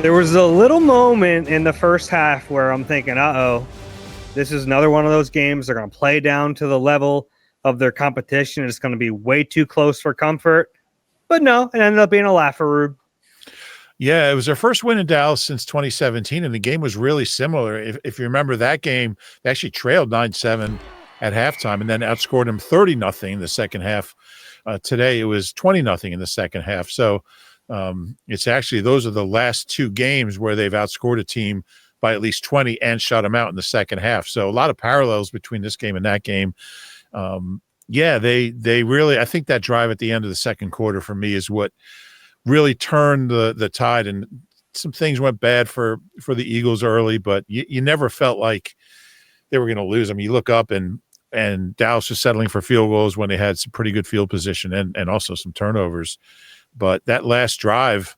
There was a little moment in the first half where I'm thinking, this is another one of those games. They're going to play down to the level of their competition. It's going to be way too close for comfort. But no, it ended up being a laugher, Rube. Yeah, it was their first win in Dallas since 2017, and the game was really similar. If you remember that game, they actually trailed 9-7 at halftime and then outscored them 30-0 in the second half. Today, it was 20-0 in the second half. So it's actually those are the last two games where they've outscored a team by at least 20 and shut them out in the second half. So a lot of parallels between this game and that game. They really – I think that drive at the end of the second quarter for me is what – really turned the tide, and some things went bad for the Eagles early, but you never felt like they were going to lose. I mean, you look up and Dallas was settling for field goals when they had some pretty good field position and also some turnovers. But that last drive,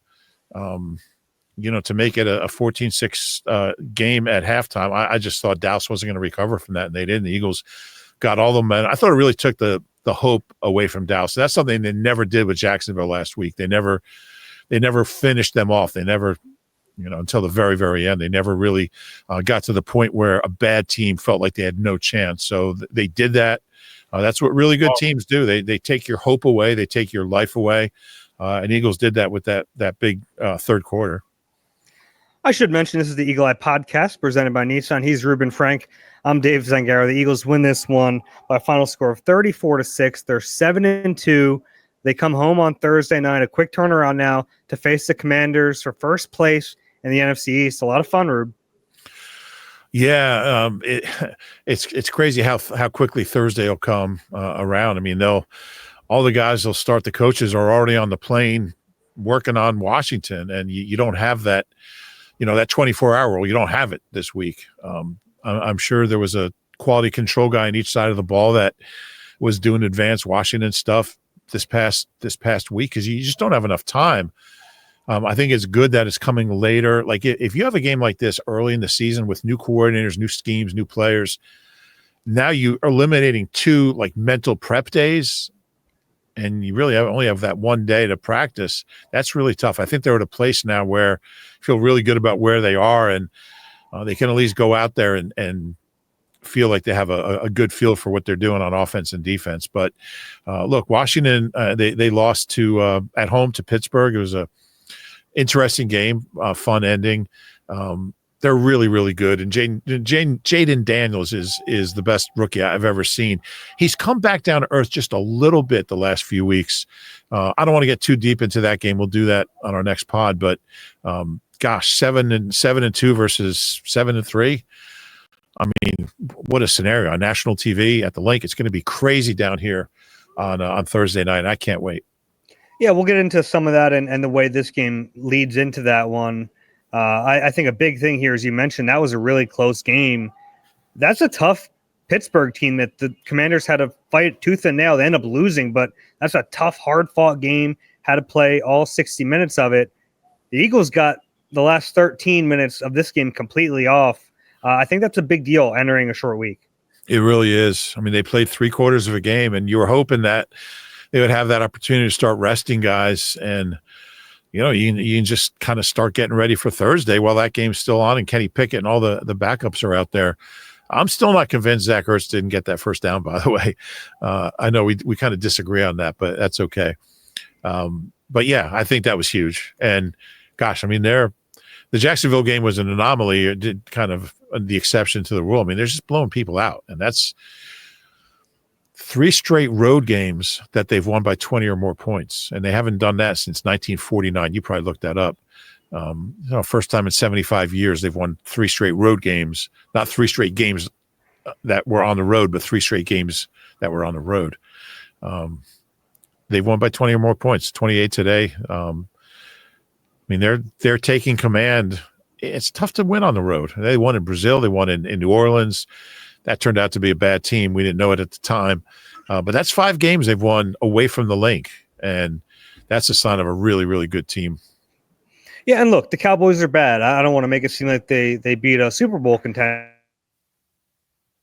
to make it a 14-6 game at halftime, I just thought Dallas wasn't going to recover from that, and they didn't. The Eagles got all the momentum. I thought it really took the hope away from Dallas. So that's something they never did with Jacksonville last week. They never finished them off. They never, until the very, very end, they never really got to the point where a bad team felt like they had no chance. So they did that. That's what really good teams do. They take your hope away. They take your life away. And Eagles did that with that big third quarter. I should mention this is the Eagle Eye Podcast presented by Nissan. He's Reuben Frank. I'm Dave Zangaro. The Eagles win this one by a final score of 34-6. They're 7-2. They come home on Thursday night. A quick turnaround now to face the Commanders for first place in the NFC East. A lot of fun, Rube. Yeah, it's crazy how quickly Thursday will come around. I mean, all the guys will start. The coaches are already on the plane working on Washington, and you don't have that. That 24-hour rule, you don't have it this week. I'm sure there was a quality control guy on each side of the ball that was doing advanced Washington stuff this past week because you just don't have enough time. I think it's good that it's coming later. Like if you have a game like this early in the season with new coordinators, new schemes, new players, now you are eliminating two like mental prep days, and you really only have that one day to practice. That's really tough. I think they're at a place now where I feel really good about where they are, and they can at least go out there and feel like they have a good feel for what they're doing on offense and defense. But look, Washington, they lost at home to Pittsburgh. It was a interesting game, fun ending. They're really, really good. And Jaden Daniels is the best rookie I've ever seen. He's come back down to earth just a little bit the last few weeks. I don't want to get too deep into that game. We'll do that on our next pod. But 7-2 versus 7-3. I mean, what a scenario on national TV at the link. It's going to be crazy down here on Thursday night. I can't wait. Yeah, we'll get into some of that and the way this game leads into that one. I think a big thing here, as you mentioned, that was a really close game. That's a tough Pittsburgh team that the Commanders had to fight tooth and nail. They end up losing, but that's a tough, hard-fought game, had to play all 60 minutes of it. The Eagles got the last 13 minutes of this game completely off. I think that's a big deal entering a short week. It really is. I mean, they played 3/4 of a game, and you were hoping that they would have that opportunity to start resting guys and you can just kind of start getting ready for Thursday while that game's still on and Kenny Pickett and all the backups are out there. I'm still not convinced Zach Ertz didn't get that first down, by the way. I know we kind of disagree on that, but that's okay. But, yeah, I think that was huge. And, gosh, I mean, the Jacksonville game was an anomaly. It did kind of the exception to the rule. I mean, they're just blowing people out, and that's 3 straight road games that they've won by 20 or more points, and they haven't done that since 1949. You probably looked that up. First time in 75 years they've won 3 straight road games, not 3 straight games that were on the road, but 3 straight games that were on the road. They've won by 20 or more points, 28 today. I mean, they're taking command. It's tough to win on the road. They won in Brazil. They won in New Orleans. That turned out to be a bad team. We didn't know it at the time. But that's 5 games they've won away from the link, and that's a sign of a really, really good team. Yeah, and look, the Cowboys are bad. I don't want to make it seem like they beat a Super Bowl contender,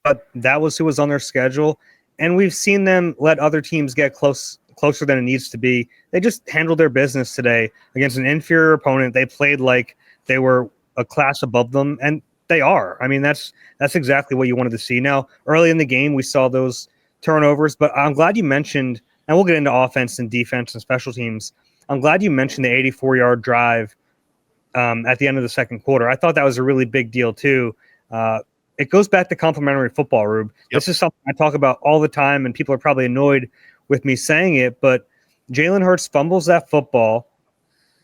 but that was who was on their schedule, and we've seen them let other teams get closer than it needs to be. They just handled their business today against an inferior opponent. They played like they were a class above them, and they are. I mean, that's exactly what you wanted to see. Now, early in the game, we saw those turnovers, but I'm glad you mentioned, and we'll get into offense and defense and special teams. I'm glad you mentioned the 84-yard drive at the end of the second quarter. I thought that was a really big deal too. It goes back to complementary football, Rube. Yep. This is something I talk about all the time, and people are probably annoyed with me saying it, but Jalen Hurts fumbles that football.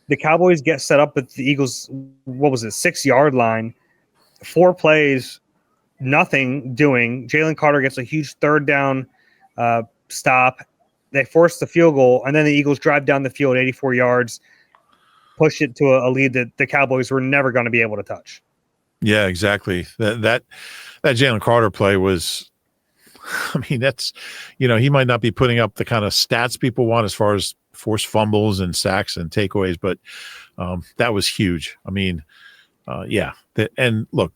The Cowboys get set up with the Eagles, 6-yard line, 4 plays, nothing doing. Jalen Carter gets a huge third down stop. They force the field goal, and then the Eagles drive down the field 84 yards, push it to a lead that the Cowboys were never going to be able to touch. Yeah, exactly. That Jalen Carter play was, I mean, that's, he might not be putting up the kind of stats people want as far as forced fumbles and sacks and takeaways, but that was huge. I mean, yeah. And look,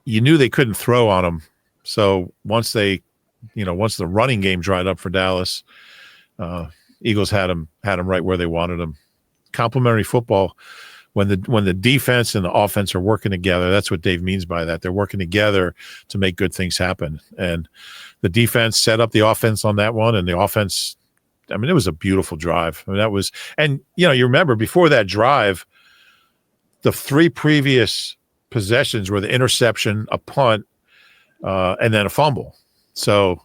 you knew they couldn't throw on him. So once the running game dried up for Dallas, Eagles had him right where they wanted him. Complementary football, when the defense and the offense are working together, that's what Dave means by that. They're working together to make good things happen. And the defense set up the offense on that one, and the offense, I mean, it was a beautiful drive. I mean, you remember before that drive, the 3 previous possessions were the interception, a punt, and then a fumble. So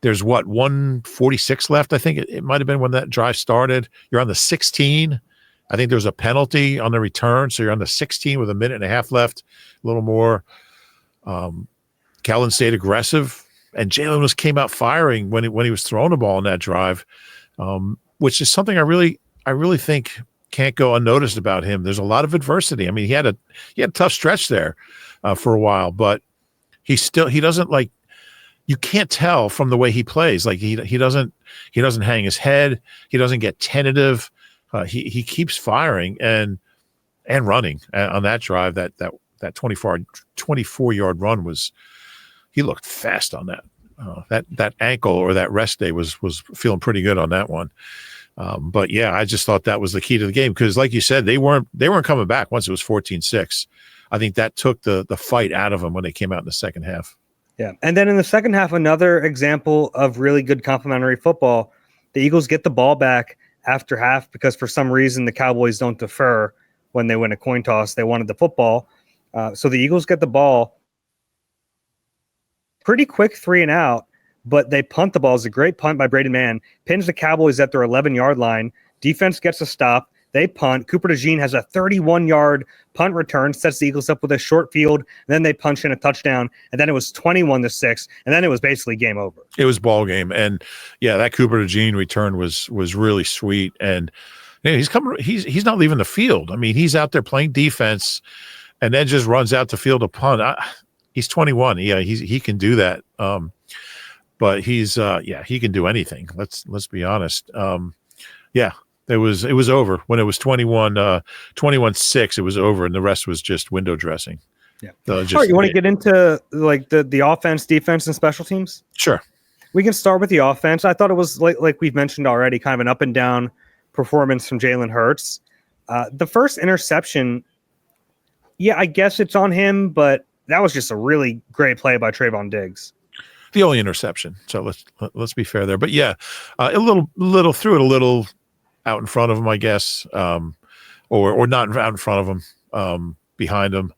there's 146 left. I think it might have been when that drive started. You're on the 16. I think there's a penalty on the return. So you're on the 16 with a minute and a half left, a little more. Kellen stayed aggressive, and Jalen came out firing when he was throwing the ball in that drive, which is something I really think can't go unnoticed about him. There's a lot of adversity. I mean, he had a tough stretch there for a while, but he doesn't, like, you can't tell from the way he plays. Like he doesn't hang his head. He doesn't get tentative. He keeps firing and running on that drive. That 24-yard run was, he looked fast on that. That ankle or that rest day was feeling pretty good on that one. But yeah, I just thought that was the key to the game, because like you said, they weren't coming back once it was 14-6. I think that took the fight out of them when they came out in the second half. Yeah. And then in the second half, another example of really good complementary football. The Eagles get the ball back after half because for some reason the Cowboys don't defer when they win a coin toss. They wanted the football. So the Eagles get the ball. Pretty quick 3 and out, but they punt the ball. It's a great punt by Brady Mann. Pins the Cowboys at their 11-yard line. Defense gets a stop. They punt. Cooper DeJean has a 31-yard punt return, sets the Eagles up with a short field, and then they punch in a touchdown, and then it was 21-6, and then it was basically game over. It was ball game, and yeah, that Cooper DeJean return was really sweet, and he's not leaving the field. I mean, he's out there playing defense, and then just runs out the field to punt. He's 21. Yeah, he can do that. But he can do anything. Let's be honest. Yeah. It was over when it was 21-6. It was over, and the rest was just window dressing. Yeah. All right, you want to get into like the offense, defense, and special teams? Sure. We can start with the offense. I thought it was like we've mentioned already, kind of an up and down performance from Jalen Hurts. The first interception, yeah, I guess it's on him, but that was just a really great play by Trayvon Diggs. The only interception. So let's be fair there. But yeah, a little threw it a little out in front of him, I guess, or not out in front of him, behind him.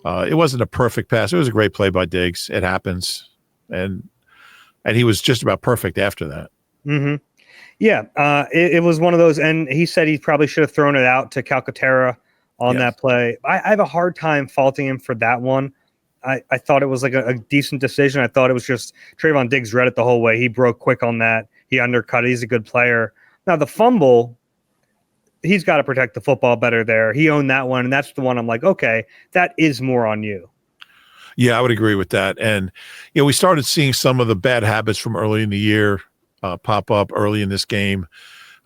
It wasn't a perfect pass. It was a great play by Diggs. It happens, and he was just about perfect after that. Mm-hmm. Yeah, it was one of those, and he said he probably should have thrown it out to Calcaterra on that play. I have a hard time faulting him for that one. I thought it was like a decent decision. I thought it was just Trayvon Diggs read it the whole way. He broke quick on that. He undercut it. He's a good player. Now, the fumble, he's got to protect the football better there. He owned that one, and that's the one I'm like, okay, that is more on you. Yeah, I would agree with that. And, we started seeing some of the bad habits from early in the year pop up early in this game.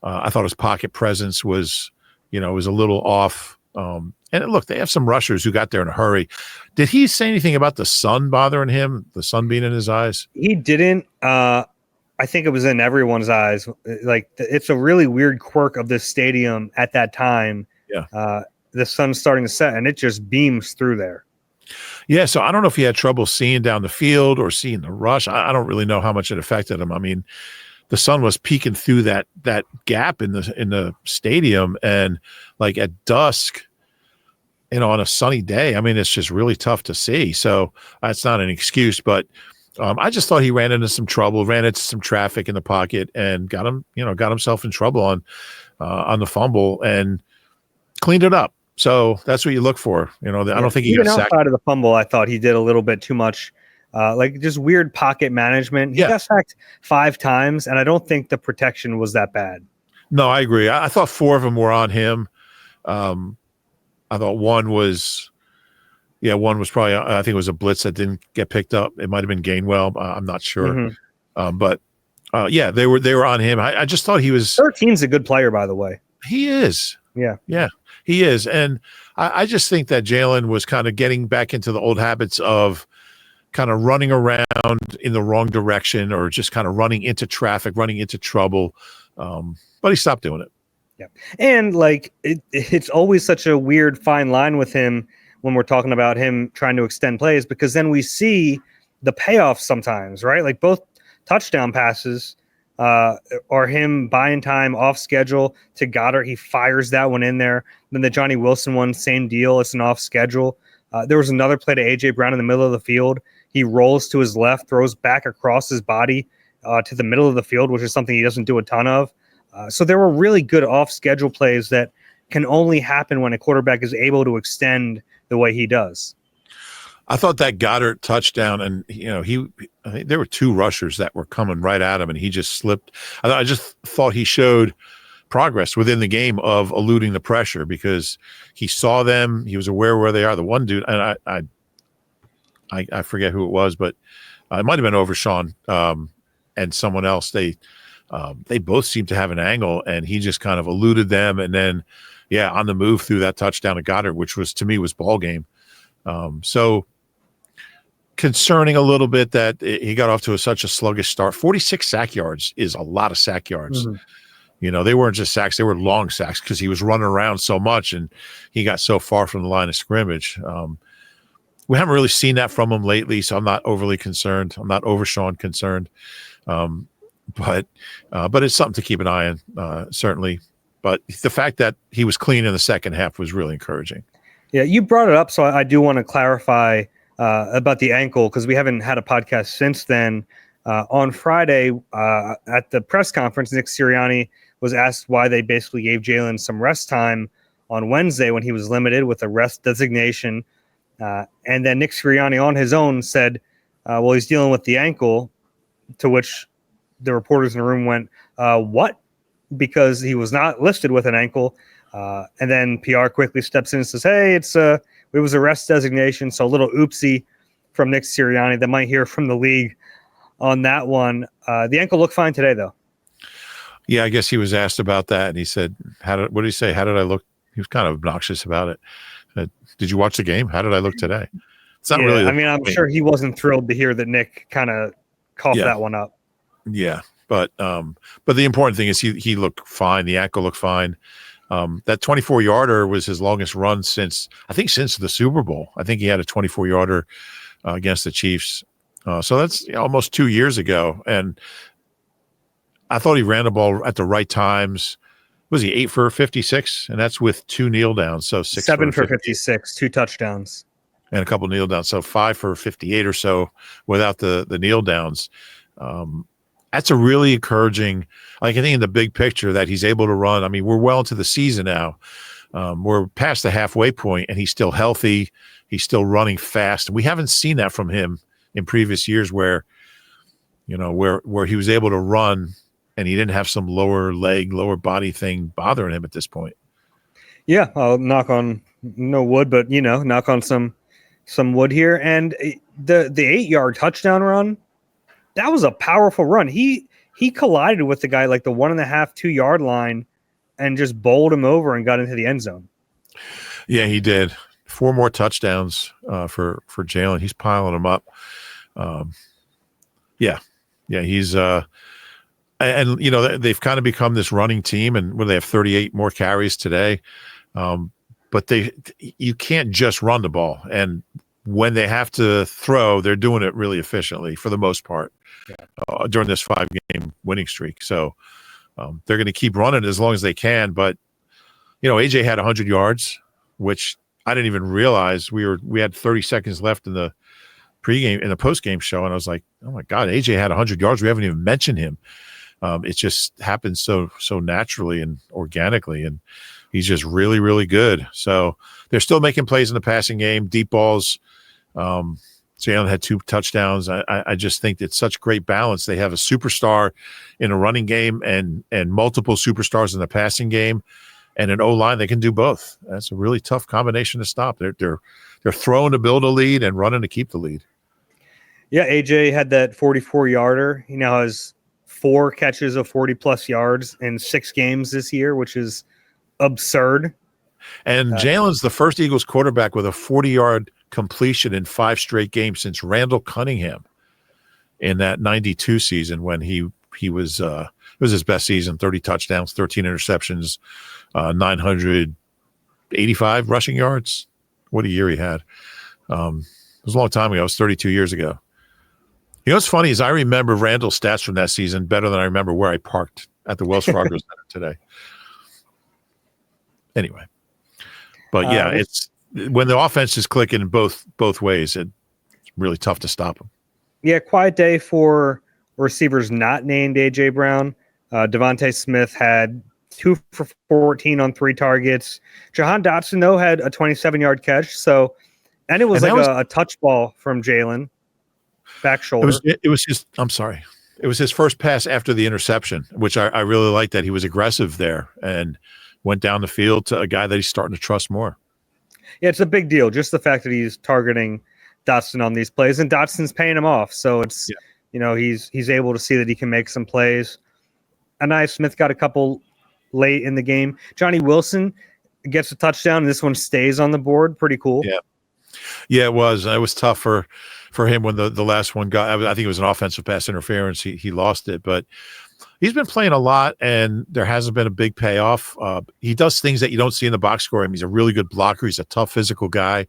I thought his pocket presence was a little off. And look, they have some rushers who got there in a hurry. Did he say anything about the sun bothering him, the sun being in his eyes? He didn't. I think it was in everyone's eyes. Like, it's a really weird quirk of this stadium at that time. Yeah. the sun's starting to set, and it just beams through there. Yeah, so I don't know if he had trouble seeing down the field or seeing the rush. I don't really know how much it affected him. I mean, the sun was peeking through that gap in the stadium, and like at dusk, on a sunny day, I mean, it's just really tough to see. So that's not an excuse, but I just thought he ran into some trouble, ran into some traffic in the pocket, and got himself in trouble on the fumble and cleaned it up. So that's what you look for. I don't think he even got sacked. outside of the fumble, I thought he did a little bit too much, like just weird pocket management. He got sacked 5 times, and I don't think the protection was that bad. No, I agree. I thought 4 of them were on him. I thought one was probably, I think it was a blitz that didn't get picked up. It might have been Gainwell. I'm not sure. But they were on him. I just thought he was. 13's a good player, by the way. He is. Yeah, he is. And I just think that Jalen was kind of getting back into the old habits of kind of running around in the wrong direction, or just kind of running into traffic, running into trouble. But he stopped doing it. Yeah. And like it's always such a weird fine line with him when we're talking about him trying to extend plays, because then we see the payoff sometimes, right? Like both touchdown passes are him buying time off schedule to Goddard. He fires that one in there. Then the Johnny Wilson one, same deal. It's an off schedule. There was another play to A.J. Brown in the middle of the field. He rolls to his left, throws back across his body to the middle of the field, which is something he doesn't do a ton of. So there were really good off schedule plays that can only happen when a quarterback is able to extend the way he does. I thought that Goddard touchdown, and I think there were 2 rushers that were coming right at him, and he just slipped. I just thought he showed progress within the game of eluding the pressure, because he saw them, he was aware where they are. The one dude, and I forget who it was, but it might have been Overshawn and someone else. They both seemed to have an angle, and he just kind of eluded them, and then on the move through that touchdown to Goddard, which was, to me, was ball game. So concerning a little bit that he got off to such a sluggish start. 46 sack yards is a lot of sack yards. They weren't just sacks, they were long sacks, because he was running around so much and he got so far from the line of scrimmage. We haven't really seen that from him lately, so I'm not overly concerned. I'm not Overshawn concerned. But it's something to keep an eye on, certainly. But the fact that he was clean in the second half was really encouraging. Yeah, you brought it up, so I do want to clarify about the ankle, because we haven't had a podcast since then. On Friday, at the press conference, Nick Sirianni was asked why they basically gave Jalen some rest time on Wednesday when he was limited with a rest designation. And then Nick Sirianni on his own said, well, he's dealing with the ankle, to which the reporters in the room went, what? Because he was not listed with an ankle. And then PR quickly steps in and says, hey, it was a rest designation. So a little oopsie from Nick Sirianni that might hear from the league on that one. The ankle looked fine today, though. Yeah, I guess he was asked about that, and he said, what did he say? How did I look? He was kind of obnoxious about it. Did you watch the game? How did I look today? It's not really. I mean, I'm sure he wasn't thrilled to hear that Nick kind of coughed that one up. Yeah, but the important thing is he looked fine. The ankle looked fine. That 24-yarder was his longest run since the Super Bowl. I think he had a 24-yarder against the Chiefs. So that's almost 2 years ago. And I thought he ran the ball at the right times. Was he 8 for 56? And that's with 2 kneel downs. So 7 for 56, 2 touchdowns. And a couple kneel downs. So 5 for 58 or so without the kneel downs. That's a really encouraging, I think, in the big picture, that he's able to run. I mean, we're well into the season now. We're past the halfway point, and he's still healthy. He's still running fast. We haven't seen that from him in previous years, where he was able to run and he didn't have some lower body thing bothering him at this point. Yeah, I'll knock on no wood, but knock on some wood here. And the 8-yard touchdown run, that was a powerful run. He collided with the guy like the 1.5, 2 yard line and just bowled him over and got into the end zone. Yeah, he did. 4 more touchdowns for Jalen. He's piling them up. He's they've kind of become this running team, and when they have 38 more carries today. but you can't just run the ball. And when they have to throw, they're doing it really efficiently for the most part during this 5-game winning streak. So they're going to keep running as long as they can. But, AJ had 100 yards, which I didn't even realize. We had 30 seconds left in the post-game show, and I was like, oh my God, AJ had 100 yards. We haven't even mentioned him. It just happens so naturally and organically, and he's just really, really good. So they're still making plays in the passing game, deep balls. Jalen had 2 touchdowns. I just think it's such great balance. They have a superstar in a running game and multiple superstars in the passing game, and an O-line that can do both. That's a really tough combination to stop. They're throwing to build a lead and running to keep the lead. Yeah, AJ had that 44-yarder. He now has 4 catches of 40-plus yards in 6 games this year, which is absurd. And Jalen's the first Eagles quarterback with a 40-yard completion in 5 straight games since Randall Cunningham in that 92 season when he was it was his best season, 30 touchdowns, 13 interceptions, 985 rushing yards. What a year he had. It was a long time ago. It was 32 years ago. What's funny is I remember Randall's stats from that season better than I remember where I parked at the Wells Fargo Center today. Anyway, but yeah, it's when the offense is clicking in both ways, it's really tough to stop them. Yeah, quiet day for receivers not named A.J. Brown. Devontae Smith had 2 for 14 on 3 targets. Jahan Dotson, though, had a 27-yard catch. And it was a touch ball from Jalen. Back shoulder. It was his first pass after the interception, which I really liked that he was aggressive there and went down the field to a guy that he's starting to trust more. Yeah, it's a big deal. Just the fact that he's targeting Dotson on these plays, and Dotson's paying him off. So it's, he's able to see that he can make some plays. Anaya Smith got a couple late in the game. Johnny Wilson gets a touchdown, and this one stays on the board. Pretty cool. Yeah, it was. It was tough for him when the last one got. I think it was an offensive pass interference. He lost it, but he's been playing a lot, and there hasn't been a big payoff. He does things that you don't see in the box score. I mean, he's a really good blocker. He's a tough physical guy.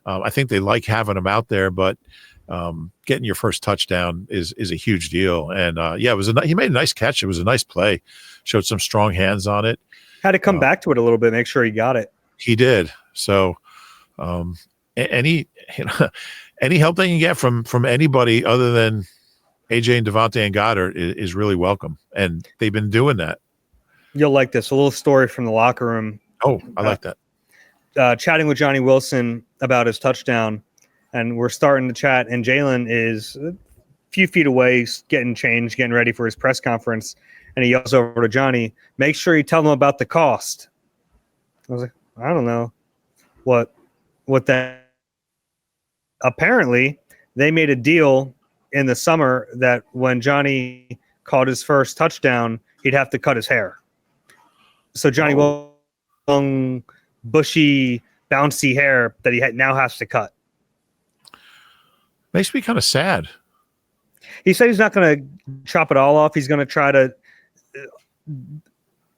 I think they like having him out there, but getting your first touchdown is a huge deal. And he made a nice catch. It was a nice play. Showed some strong hands on it. Had to come back to it a little bit, make sure he got it. He did. So, any help they can get from anybody other than AJ and Devontae and Goddard is really welcome, and they've been doing that. You'll like this. A little story from the locker room. Oh, I like that. Chatting with Johnny Wilson about his touchdown, and we're starting to chat, and Jalen is a few feet away, getting changed, getting ready for his press conference, and he yells over to Johnny, "Make sure you tell him about the cost." I was like, I don't know what that. Apparently, they made a deal in the summer that when Johnny caught his first touchdown, he'd have to cut his hair. So Johnny long, bushy, bouncy hair that he now has to cut. Makes me kind of sad. He said he's not going to chop it all off. He's going to try to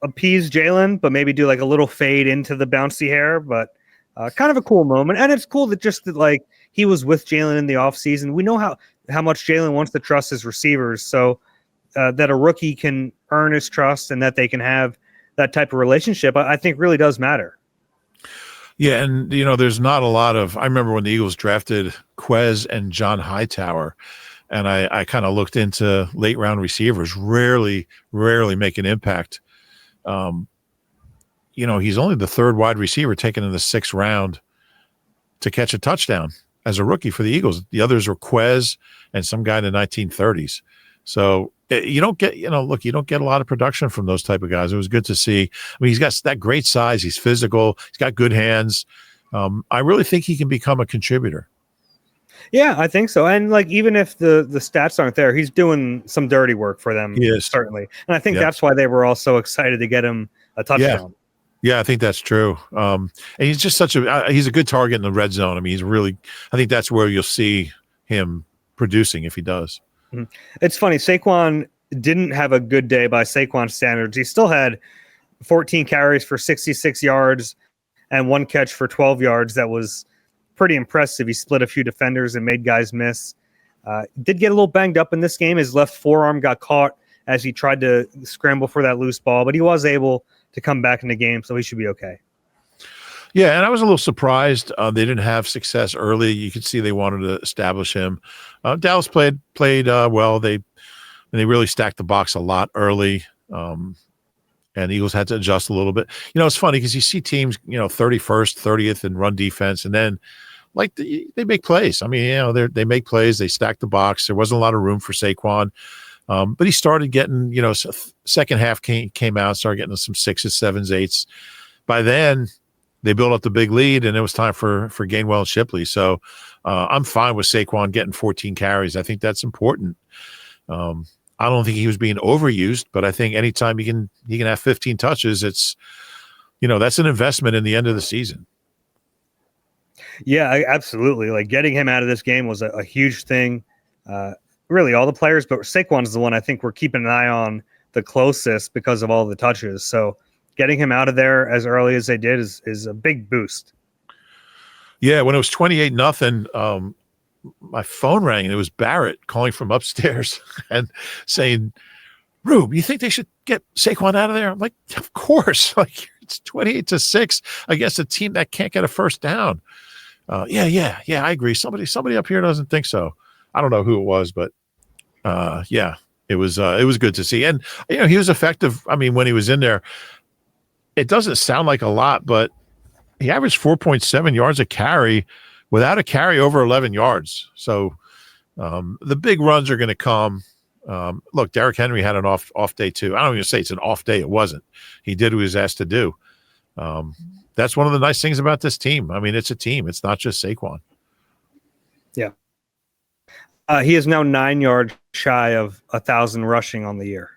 appease Jalen, but maybe do like a little fade into the bouncy hair. But kind of a cool moment. And it's cool that he was with Jalen in the offseason. We know how much Jalen wants to trust his receivers, so that a rookie can earn his trust and that they can have that type of relationship, I think really does matter. Yeah, and there's not a lot of. I remember when the Eagles drafted Quez and John Hightower, and I kind of looked into late round receivers. Rarely make an impact. He's only the 3rd wide receiver taken in the 6th round to catch a touchdown as a rookie for the Eagles. The others were Quez and some guy in the 1930s. So you don't get a lot of production from those type of guys. It was good to see. I mean, he's got that great size. He's physical. He's got good hands. I really think he can become a contributor. Yeah, I think so. And even if the stats aren't there, he's doing some dirty work for them. Yes. Certainly. And I think that's why they were all so excited to get him a touchdown. Yeah, I think that's true. And he's just he's a good target in the red zone. I mean, I think that's where you'll see him producing if he does. Mm-hmm. It's funny. Saquon didn't have a good day by Saquon standards. He still had 14 carries for 66 yards and one catch for 12 yards. That was pretty impressive. He split a few defenders and made guys miss. Did get a little banged up in this game. His left forearm got caught as he tried to scramble for that loose ball, but he was able to come back in the game, so he should be okay. Yeah, and I was a little surprised they didn't have success early. You could see they wanted to establish him. Dallas played well. They really stacked the box a lot early, and the Eagles had to adjust a little bit. It's funny because you see teams, 31st, 30th in run defense, and then they make plays. I mean, they make plays. They stack the box. There wasn't a lot of room for Saquon, but he started getting, second half came out, started getting some 6s, 7s, 8s. By then, they built up the big lead, and it was time for Gainwell and Shipley. So I'm fine with Saquon getting 14 carries. I think that's important. I don't think he was being overused, but I think anytime he can have 15 touches, it's that's an investment in the end of the season. Yeah, absolutely. Getting him out of this game was a huge thing. Really, all the players, but Saquon's the one I think we're keeping an eye on the closest because of all the touches. So getting him out of there as early as they did is a big boost. Yeah, when it was 28-0, my phone rang and it was Barrett calling from upstairs and saying, "Rube, you think they should get Saquon out of there?" I'm like, "Of course!" It's 28-6 against a team that can't get a first down. Yeah, I agree. Somebody up here doesn't think so. I don't know who it was, but yeah, it was good to see. And he was effective. I mean, when he was in there, it doesn't sound like a lot, but he averaged 4.7 yards a carry without a carry over 11 yards. So the big runs are going to come. Look, Derrick Henry had an off day too. I don't even say it's an off day. It wasn't. He did what he was asked to do. That's one of the nice things about this team. I mean, it's a team. It's not just Saquon. Yeah. He is now 9 yards shy of 1,000 rushing on the year.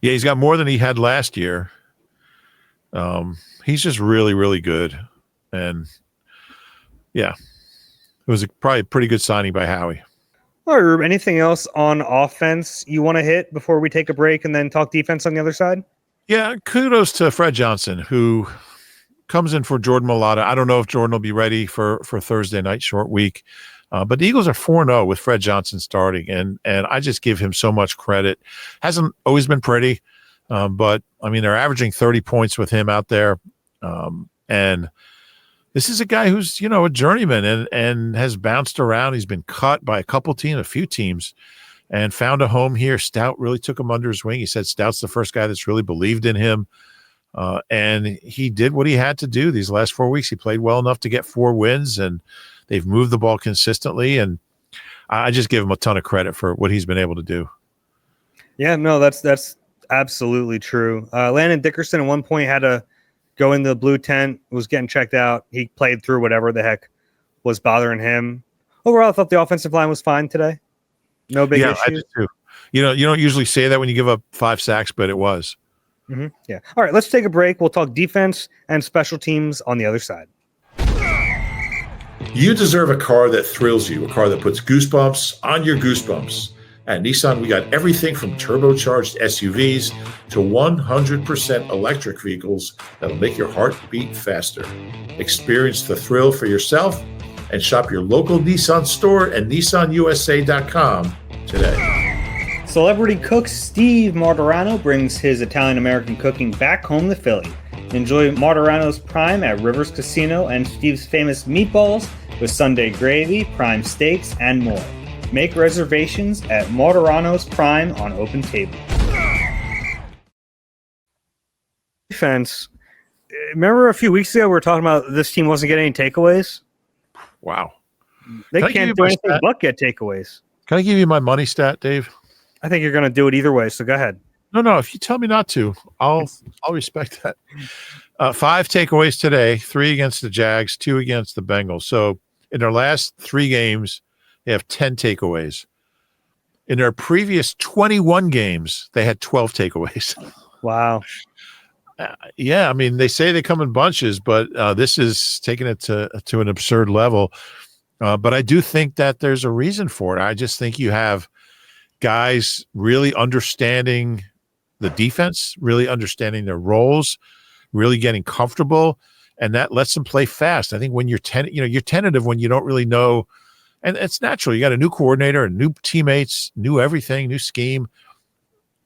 Yeah, he's got more than he had last year. He's just really, really good. And yeah, it was probably a pretty good signing by Howie. All right, Rube, anything else on offense you want to hit before we take a break and then talk defense on the other side? Yeah, kudos to Fred Johnson, who comes in for Jordan Mailata. I don't know if Jordan will be ready for Thursday night, short week. But the Eagles are 4-0 with Fred Johnson starting, and I just give him so much credit. Hasn't always been pretty, but, I mean, they're averaging 30 points with him out there. And this is a guy who's, a journeyman and has bounced around. He's been cut by a few teams, and found a home here. Stout really took him under his wing. He said Stout's the first guy that's really believed in him. And he did what he had to do these last 4 weeks. He played well enough to get 4 wins, and they've moved the ball consistently. And I just give him a ton of credit for what he's been able to do. Yeah, no, that's absolutely true. Landon Dickerson at one point had to go in the blue tent, was getting checked out. He played through whatever the heck was bothering him. Overall, I thought the offensive line was fine today. No big issues. I did too. You don't usually say that when you give up 5 sacks, but it was. Mm-hmm. Yeah. All right, let's take a break. We'll talk defense and special teams on the other side. You deserve a car that thrills you, a car that puts goosebumps on your goosebumps. At Nissan, we got everything from turbocharged SUVs to 100% electric vehicles that'll make your heart beat faster. Experience the thrill for yourself and shop your local Nissan store at nissanusa.com today. Celebrity cook Steve Martorano brings his Italian-American cooking back home to Philly. Enjoy Martorano's Prime at Rivers Casino and Steve's famous meatballs with Sunday gravy, prime steaks, and more. Make reservations at Martorano's Prime on Open Table. Defense. Remember a few weeks ago we were talking about this team wasn't getting any takeaways? Wow. They can't do anything but get takeaways. Can I give you my money stat, Dave? I think you're going to do it either way, so go ahead. No. If you tell me not to, I'll respect that. 5 takeaways today, 3 against the Jags, 2 against the Bengals. So in their last 3 games, they have 10 takeaways. In their previous 21 games, they had 12 takeaways. Wow. Yeah, I mean, they say they come in bunches, but this is taking it to an absurd level. But I do think that there's a reason for it. I just think you have guys really understanding the defense, really understanding their roles, really getting comfortable, and that lets them play fast. I think when you're tentative when you don't really know, and it's natural. You got a new coordinator, new teammates, new everything, new scheme.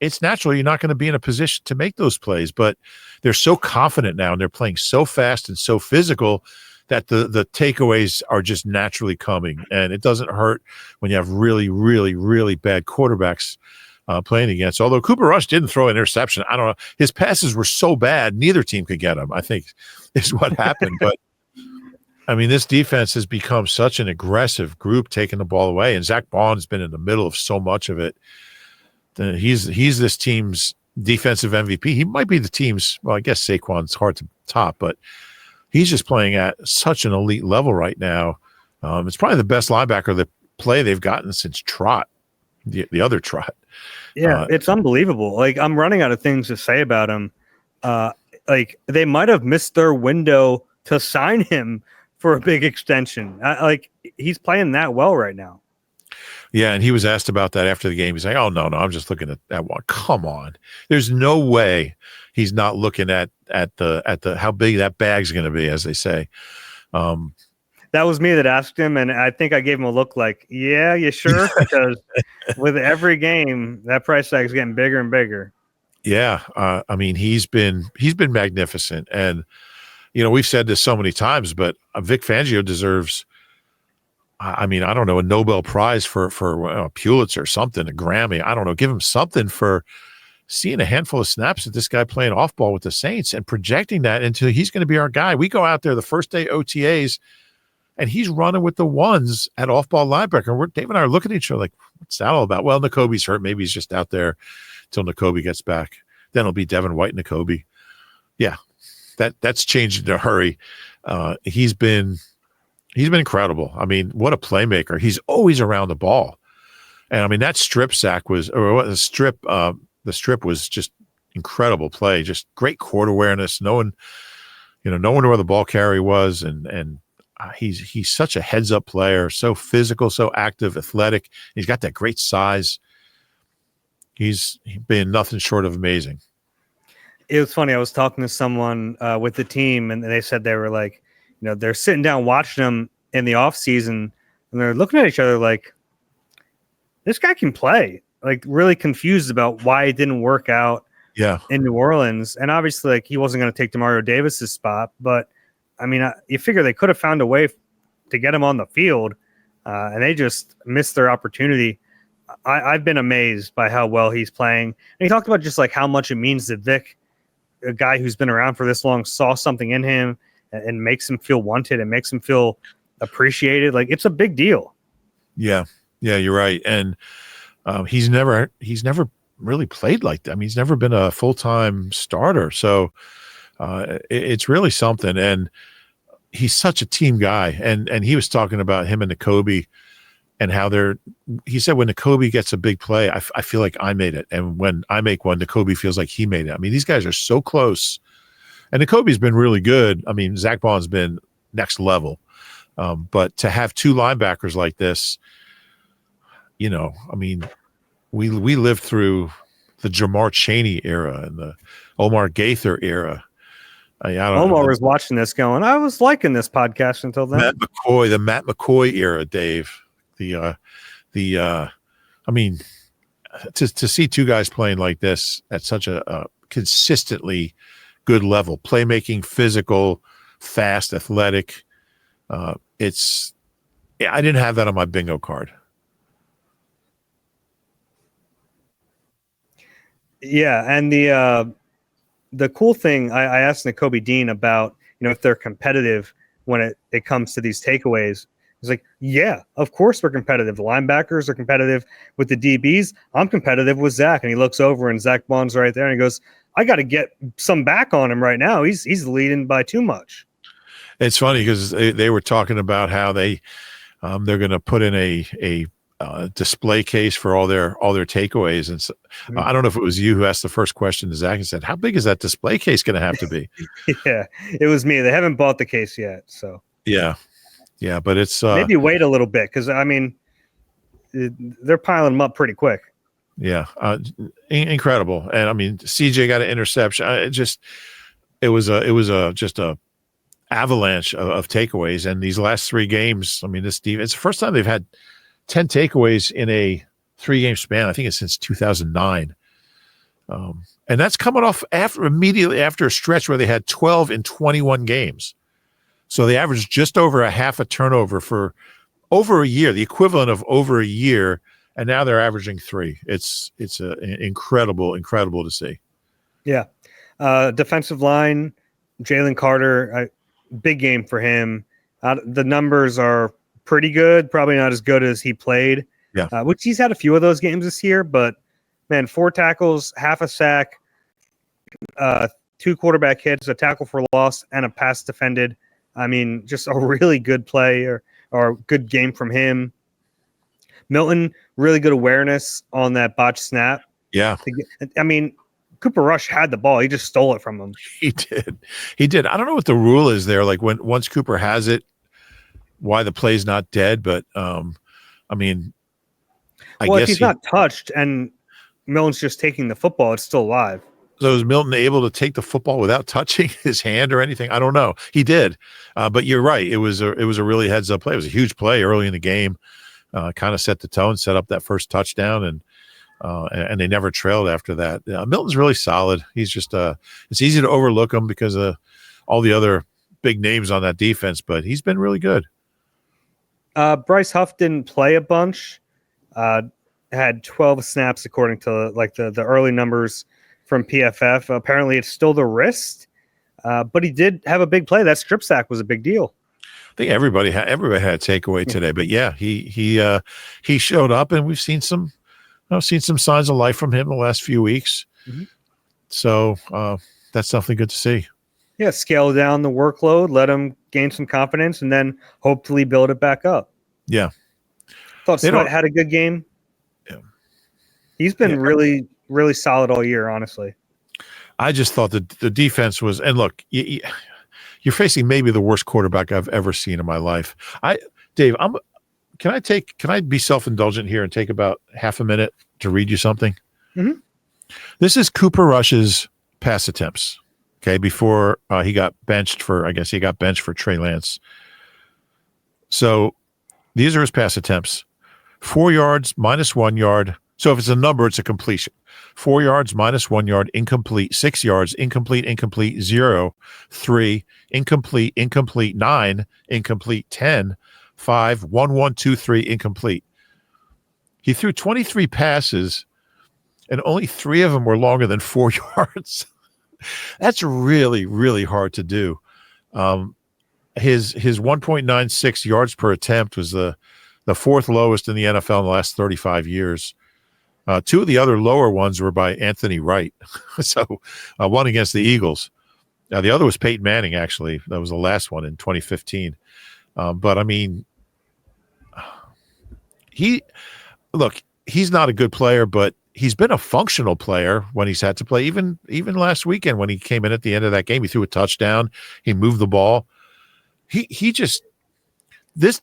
It's natural you're not going to be in a position to make those plays, but they're so confident now and they're playing so fast and so physical that the takeaways are just naturally coming. And it doesn't hurt when you have really, really, really bad quarterbacks playing against. Although Cooper Rush didn't throw an interception. I don't know. His passes were so bad, neither team could get him, I think is what happened. But I mean, this defense has become such an aggressive group taking the ball away. And Zach Bond's been in the middle of so much of it. He's this team's defensive MVP. He might be the team's, well, I guess Saquon's hard to top, but he's just playing at such an elite level right now. It's probably the best linebacker they've gotten since Trot, the other Trot. Yeah, it's unbelievable. Like, I'm running out of things to say about him. Like, they might have missed their window to sign him for a big extension. Like, he's playing that well right now. Yeah, and he was asked about that after the game. He's like, "Oh no, I'm just looking at that one. Come on, there's no way he's not looking at the how big that bag's going to be," as they say. That was me that asked him, and I think I gave him a look like, "Yeah, you sure?" Because with every game, that price tag is getting bigger and bigger. Yeah, I mean, he's been magnificent, and we've said this so many times, but Vic Fangio deserves. I mean, I don't know, a Nobel Prize for Pulitzer or something, a Grammy. I don't know. Give him something for seeing a handful of snaps of this guy playing off ball with the Saints and projecting that into he's going to be our guy. We go out there the first day OTAs, and he's running with the ones at off ball linebacker. Dave and I are looking at each other like, what's that all about? Well, N'Kobe's hurt. Maybe he's just out there till N'Kobe gets back. Then it'll be Devin White and N'Kobe. Yeah, that's changed in a hurry. He's been incredible. I mean, what a playmaker. He's always around the ball. And I mean, that strip sack the strip was just incredible play, just great court awareness, knowing where the ball carry was. And he's such a heads up player, so physical, so active, athletic. He's got that great size. He's been nothing short of amazing. It was funny. I was talking to someone with the team, and they said they were like, they're sitting down watching them in the off season, and they're looking at each other like, this guy can play. Like, really confused about why it didn't work out. Yeah, in New Orleans, and obviously, like, he wasn't going to take Demario Davis's spot. But I mean, you figure they could have found a way to get him on the field, and they just missed their opportunity. I've been amazed by how well he's playing. And he talked about just like how much it means that Vic, a guy who's been around for this long, saw something in him and makes him feel wanted and makes him feel appreciated. Like, it's a big deal. Yeah, you're right. And he's never really played like that. I mean, he's never been a full-time starter. So it's really something. And he's such a team guy. And he was talking about him and N'Kobe and how he said when N'Kobe gets a big play, I feel like I made it. And when I make one, N'Kobe feels like he made it. I mean, these guys are so close. And N'Kobe's been really good. I mean, Zach Bond's been next level. But to have two linebackers like this, I mean, we lived through the Jamar Chaney era and the Omar Gaither era. Omar was watching this going, I was liking this podcast until then. The Matt McCoy era, Dave. I mean, to see two guys playing like this at such a consistently good level, playmaking, physical, fast, athletic. I didn't have that on my bingo card. Yeah, and the cool thing, I asked N'Kobe Dean about, if they're competitive when it comes to these takeaways. He's like, yeah, of course we're competitive. The linebackers are competitive with the DBs. I'm competitive with Zach. And he looks over and Zach Bond's right there and he goes, I got to get some back on him right now. He's leading by too much. It's funny because they were talking about how they're going to put in a display case for all their takeaways. And so, I don't know if it was you who asked the first question to Zach and said, how big is that display case going to have to be? Yeah, it was me. They haven't bought the case yet. So yeah, but it's maybe wait a little bit because I mean they're piling them up pretty quick. Yeah, incredible. And I mean, CJ got an interception. It was just a avalanche of takeaways. And these last 3 games, I mean, this defense, it's the first time they've had 10 takeaways in a 3-game span. I think it's since 2009. And that's coming off immediately after a stretch where they had 12 in 21 games. So they averaged just over a half a turnover for over a year, the equivalent of over a year. And now they're averaging 3. It's incredible to see. Yeah. Defensive line, Jalen Carter, big game for him. The numbers are pretty good, probably not as good as he played. Yeah. Which he's had a few of those games this year, but man, 4 tackles, half a sack, 2 quarterback hits, a tackle for loss, and a pass defended. I mean, just a really good play or good game from him. Milton, really good awareness on that botched snap. Yeah. I mean, Cooper Rush had the ball. He just stole it from him. He did. I don't know what the rule is there. Like once Cooper has it, why the play's not dead. But I mean, I guess if he's not touched and Milton's just taking the football, it's still alive. So is Milton able to take the football without touching his hand or anything? I don't know. He did, but you're right. It was a really heads up play. It was a huge play early in the game. Kind of set the tone, set up that first touchdown, and they never trailed after that. Milton's really solid. He's just it's easy to overlook him because of all the other big names on that defense, but he's been really good. Bryce Huff didn't play a bunch. Had 12 snaps according to like the early numbers from PFF. Apparently it's still the wrist, but he did have a big play. That strip sack was a big deal. I think everybody had a takeaway today, but yeah, he showed up, and we've seen some signs of life from him the last few weeks. Mm-hmm. So that's definitely good to see. Yeah, scale down the workload, let him gain some confidence, and then hopefully build it back up. Yeah. Thought Sweat had a good game. Yeah. He's been really, really solid all year, honestly. I just thought that the defense was, and look, you're facing maybe the worst quarterback I've ever seen in my life. Dave, can I be self-indulgent here and take about half a minute to read you something? Mm-hmm. This is Cooper Rush's pass attempts. Okay, before he got benched for Trey Lance. So these are his pass attempts. 4 yards, -1 yard. So if it's a number, it's a completion. 4 yards, -1 yard, incomplete. 6 yards, incomplete, 0, 3, incomplete, 9, incomplete, 10, 5, 1, 1, 2, 3, incomplete. He threw 23 passes, and only 3 of them were longer than 4 yards. That's really, really hard to do. His 1.96 yards per attempt was the 4th lowest in the NFL in the last 35 years. 2 of the other lower ones were by Anthony Wright. So one against the Eagles. Now the other was Peyton Manning, actually. That was the last one in 2015. But I mean, he's not a good player, but he's been a functional player when he's had to play. Even last weekend when he came in at the end of that game, he threw a touchdown. He moved the ball. This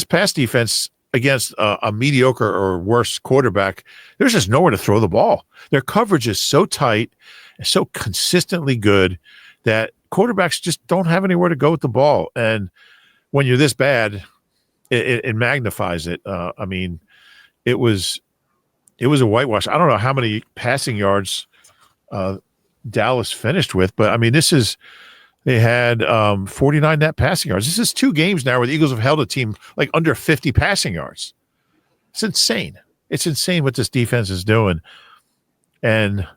pass defense against a mediocre or worse quarterback, there's just nowhere to throw the ball. Their coverage is so tight, so consistently good that quarterbacks just don't have anywhere to go with the ball. And when you're this bad, it magnifies it. I mean, it was a whitewash. I don't know how many passing yards Dallas finished with, but I mean, they had 49 net passing yards. This is 2 games now where the Eagles have held a team like under 50 passing yards. It's insane. It's insane what this defense is doing. And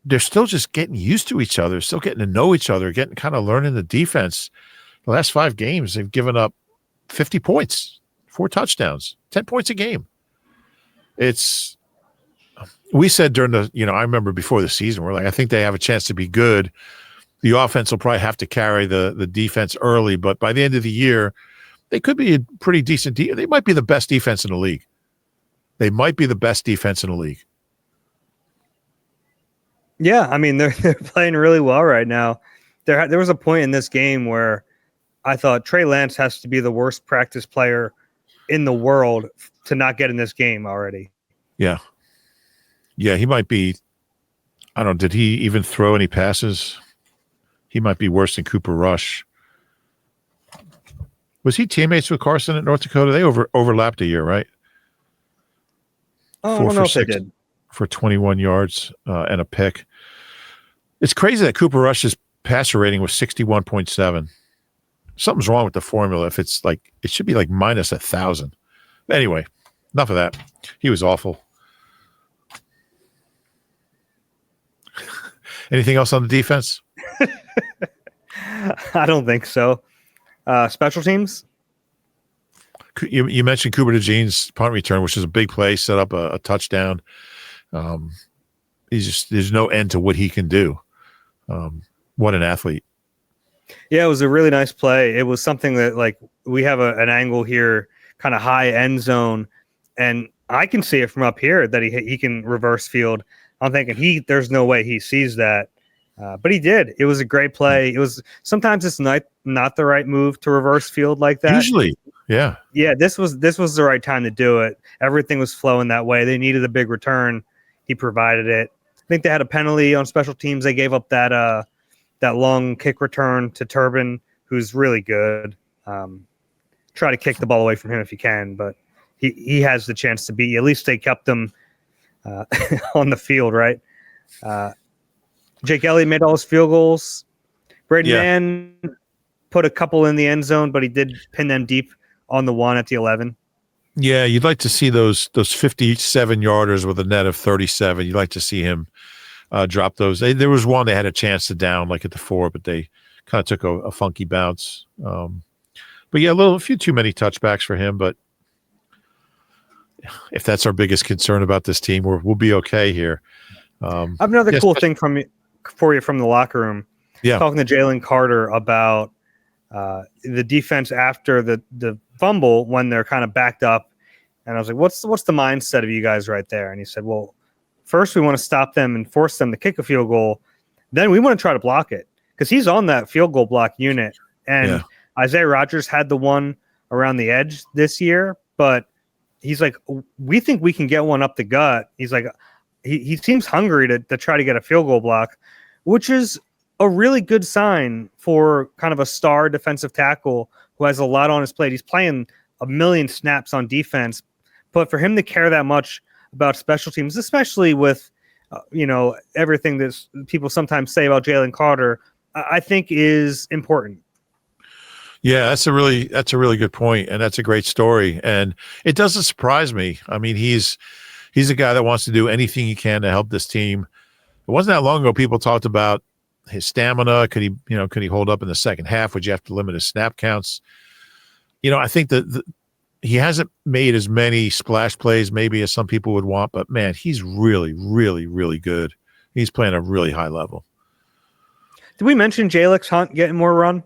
they're still just getting used to each other, still getting to know each other, getting kind of learning the defense. The last 5 games, they've given up 50 points, 4 touchdowns, 10 points a game. We said during I remember before the season, we're like, I think they have a chance to be good. The offense will probably have to carry the defense early, but by the end of the year, they could be a pretty decent They might be the best defense in the league. Yeah, I mean, they're playing really well right now. There was a point in this game where I thought Trey Lance has to be the worst practice player in the world to not get in this game already. Yeah. Yeah, he might be. I don't know. Did he even throw any passes? He might be worse than Cooper Rush. Was he teammates with Carson at North Dakota? They overlapped a year, right? Oh, I don't know if they did. For 21 yards and a pick. It's crazy that Cooper Rush's passer rating was 61.7. Something's wrong with the formula. If it's like, it should be like minus 1,000. Anyway, enough of that. He was awful. Anything else on the defense? I don't think so. Special teams? You mentioned Cooper DeJean's punt return, which is a big play, set up a touchdown. There's no end to what he can do. What an athlete. Yeah, it was a really nice play. It was something that, like, we have an angle here, kind of high end zone, and I can see it from up here that he can reverse field. I'm thinking there's no way he sees that. But he did. It was a great play. It was sometimes it's not the right move to reverse field like that. Usually, yeah. Yeah, this was the right time to do it. Everything was flowing that way. They needed a big return. He provided it. I think they had a penalty on special teams. They gave up that long kick return to Turbin, who's really good. Try to kick the ball away from him if you can, but he has the chance to be. At least they kept them on the field, right? Jake Elliott made all his field goals. Braden Mann put a couple in the end zone, but he did pin them deep on the one at the 11. Yeah, you'd like to see those 57-yarders with a net of 37. You'd like to see him drop those. There was one they had a chance to down, like at the 4, but they kind of took a funky bounce. But yeah, a few too many touchbacks for him. But if that's our biggest concern about this team, we'll be okay here. I have another cool thing for you from the locker room. Yeah, talking to Jalen Carter about the defense after the fumble when they're kind of backed up, and I was like, "What's the mindset of you guys right there?" And he said, "Well, first we want to stop them and force them to kick a field goal, then we want to try to block it because he's on that field goal block unit." And Isaiah Rodgers had the one around the edge this year, but he's like, "We think we can get one up the gut." He's like, he seems hungry to try to get a field goal block, which is a really good sign for kind of a star defensive tackle who has a lot on his plate. He's playing a million snaps on defense, but for him to care that much about special teams, especially with, everything that people sometimes say about Jalen Carter, I think is important. Yeah, that's a really good point, and that's a great story. And it doesn't surprise me. I mean, he's a guy that wants to do anything he can to help this team. It wasn't that long ago people talked about his stamina. Could he hold up in the second half? Would you have to limit his snap counts? I think that he hasn't made as many splash plays maybe as some people would want, but man, he's really, really, really good. He's playing a really high level. Did we mention Jalix Hunt getting more run?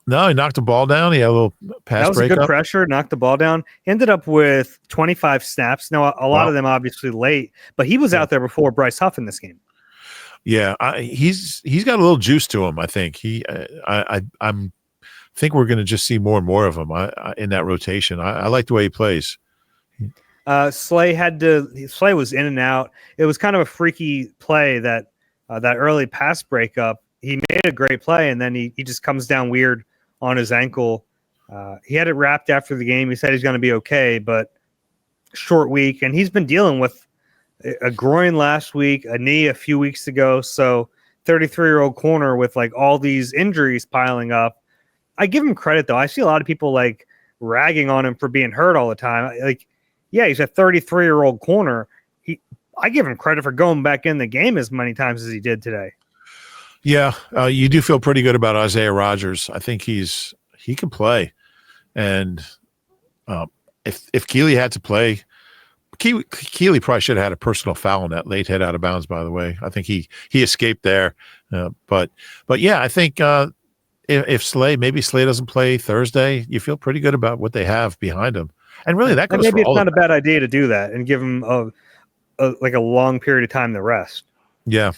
No, he knocked the ball down. He had a little pass breakup. That was a good pressure, knocked the ball down. Ended up with 25 snaps. Now, a lot of them obviously late, but he was out there before Bryce Huff in this game. Yeah, he's got a little juice to him. I think I think we're going to just see more and more of him in that rotation. I like the way he plays. Slay was in and out. It was kind of a freaky play that early pass breakup. He made a great play, and then he just comes down weird on his ankle. He had it wrapped after the game. He said he's going to be okay, but short week, and he's been dealing with a groin last week, a knee a few weeks ago. So 33-year-old corner with like all these injuries piling up. I give him credit though. I see a lot of people like ragging on him for being hurt all the time. Like, yeah, he's a 33-year-old corner. I give him credit for going back in the game as many times as he did today. Yeah, you do feel pretty good about Isaiah Rodgers. I think he can play, and if Keeley had to play, Keeley probably should have had a personal foul on that late head out of bounds. By the way, I think he escaped there, but yeah, I think if Slay doesn't play Thursday, you feel pretty good about what they have behind him, and really that goes. Maybe it's not a bad idea to do that and give him a long period of time to rest. Yeah.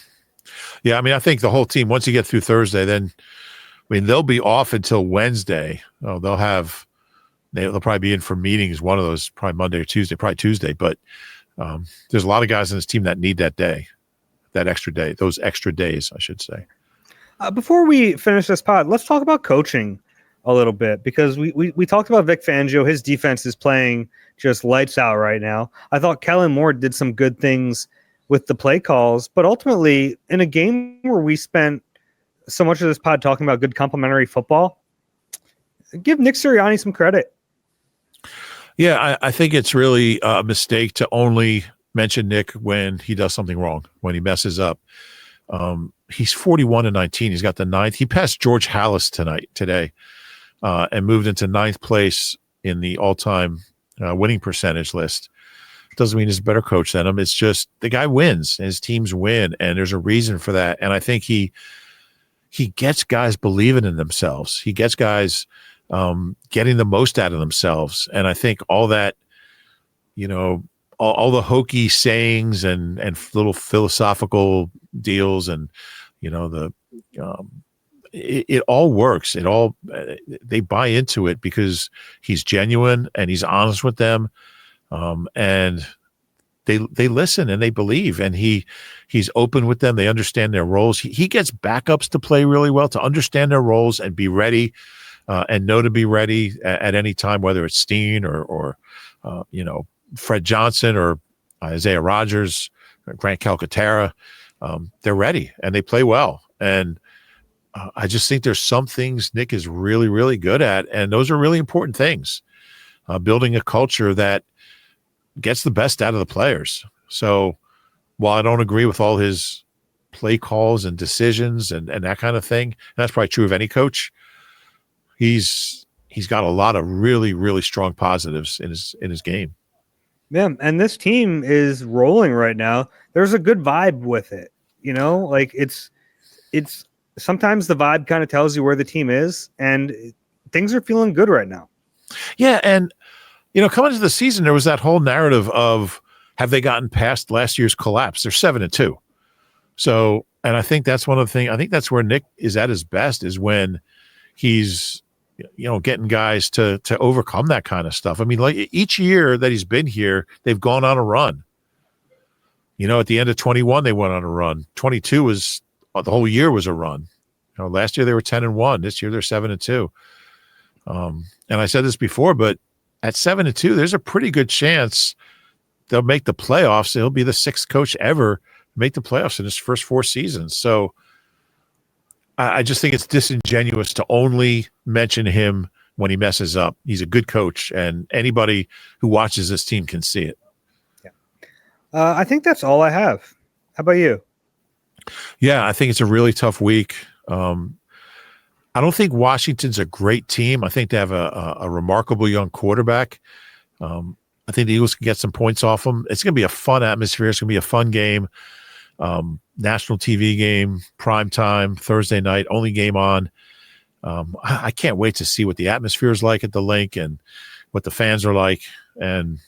Yeah, I mean, I think the whole team, once you get through Thursday, then, they'll be off until Wednesday. They'll probably be in for meetings, one of those, probably Monday or Tuesday, probably Tuesday. But there's a lot of guys in this team that need that day, that extra day, those extra days, I should say. Before we finish this pod, let's talk about coaching. a little bit, because we talked about Vic Fangio. His defense is playing just lights out right now. I thought Kellen Moore did some good things with the play calls, but ultimately in a game where we spent so much of this pod talking about good complementary football, give Nick Sirianni some credit. Yeah, I think it's really a mistake to only mention Nick when he does something wrong, when he messes up. He's 41-19. He's got the 9th. He passed George Halas today, and moved into 9th place in the all-time winning percentage list. Doesn't mean he's a better coach than him. It's just the guy wins, and his teams win, and there's a reason for that. And I think he gets guys believing in themselves. He gets guys getting the most out of themselves. And I think all that, all the hokey sayings and little philosophical deals, and it all works. They buy into it because he's genuine and he's honest with them, and they listen and they believe, and he's open with them. They understand their roles. He gets backups to play really well, to understand their roles and be ready, and know to be ready at any time, whether it's Steen or Fred Johnson or Isaiah Rodgers, or Grant Calcaterra. They're ready and they play well. And I just think there's some things Nick is really, really good at, and those are really important things. Building a culture that gets the best out of the players. So while I don't agree with all his play calls and decisions and that kind of thing, and that's probably true of any coach, he's got a lot of really, really strong positives in his game. Yeah, and this team is rolling right now. There's a good vibe with it. Like it's sometimes the vibe kind of tells you where the team is, and things are feeling good right now. Yeah, and coming into the season, there was that whole narrative of, have they gotten past last year's collapse? They're 7-2. So, and I think that's one of the things. I think that's where Nick is at his best, is when he's getting guys to overcome that kind of stuff. I mean, like each year that he's been here, they've gone on a run. At the end of 21, they went on a run. 22 was the whole year was a run. Last year they were 10-1. This year they're 7-2. And I said this before, but at 7-2, there's a pretty good chance they'll make the playoffs. He'll be the 6th coach ever to make the playoffs in his first 4 seasons. So I just think it's disingenuous to only mention him when he messes up. He's a good coach, and anybody who watches this team can see it. Yeah. I think that's all I have. How about you? Yeah, I think it's a really tough week. I don't think Washington's a great team. I think they have a remarkable young quarterback. I think the Eagles can get some points off them. It's going to be a fun atmosphere. It's going to be a fun game. National TV game, prime time, Thursday night, only game on. I can't wait to see what the atmosphere is like at the Link and what the fans are like. And,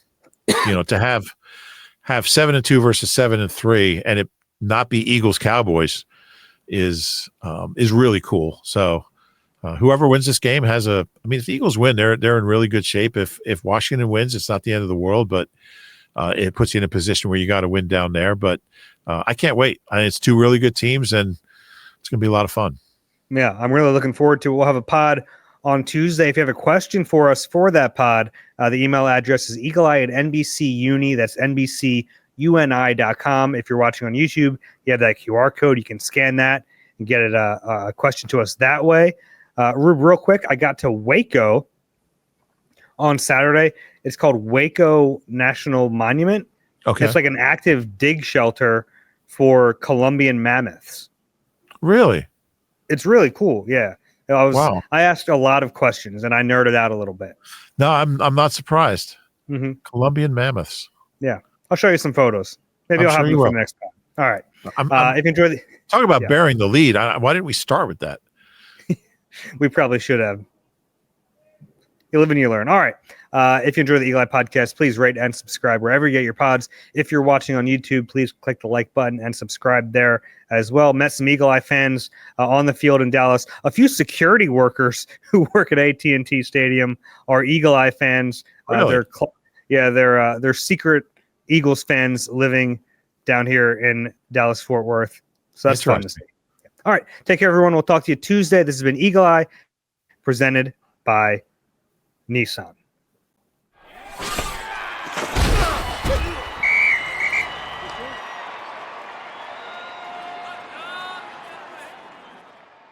to have 7-2 versus 7-3 and it not be Eagles Cowboys is really cool. So whoever wins this game if the Eagles win, they're in really good shape. If Washington wins, it's not the end of the world, but it puts you in a position where you got to win down there. But I can't wait. It's 2 really good teams, and it's going to be a lot of fun. Yeah, I'm really looking forward to it. We'll have a pod on Tuesday. If you have a question for us for that pod, the email address is eagleeye@NBCUni. That's NBCUNI.com. If you're watching on YouTube, you have that QR code. You can scan that and get a question to us that way. Real quick, I got to Waco on Saturday. It's called Waco National Monument. Okay. It's like an active dig shelter for Columbian mammoths. Really? It's really cool. Yeah. Wow. I asked a lot of questions and I nerded out a little bit. No, I'm not surprised. Mm-hmm. Columbian mammoths. Yeah. I'll show you some photos. Maybe I'll have them for the next time. All right. If you enjoy talk about burying the lead. Why didn't we start with that? We probably should have. You live and you learn. All right. If you enjoy the Eagle Eye podcast, please rate and subscribe wherever you get your pods. If you're watching on YouTube, please click the like button and subscribe there as well. Met some Eagle Eye fans on the field in Dallas. A few security workers who work at AT&T Stadium are Eagle Eye fans. Really? They're secret Eagles fans living down here in Dallas-Fort Worth. So that's fun to see. All right. Take care, everyone. We'll talk to you Tuesday. This has been Eagle Eye, presented by Nissan.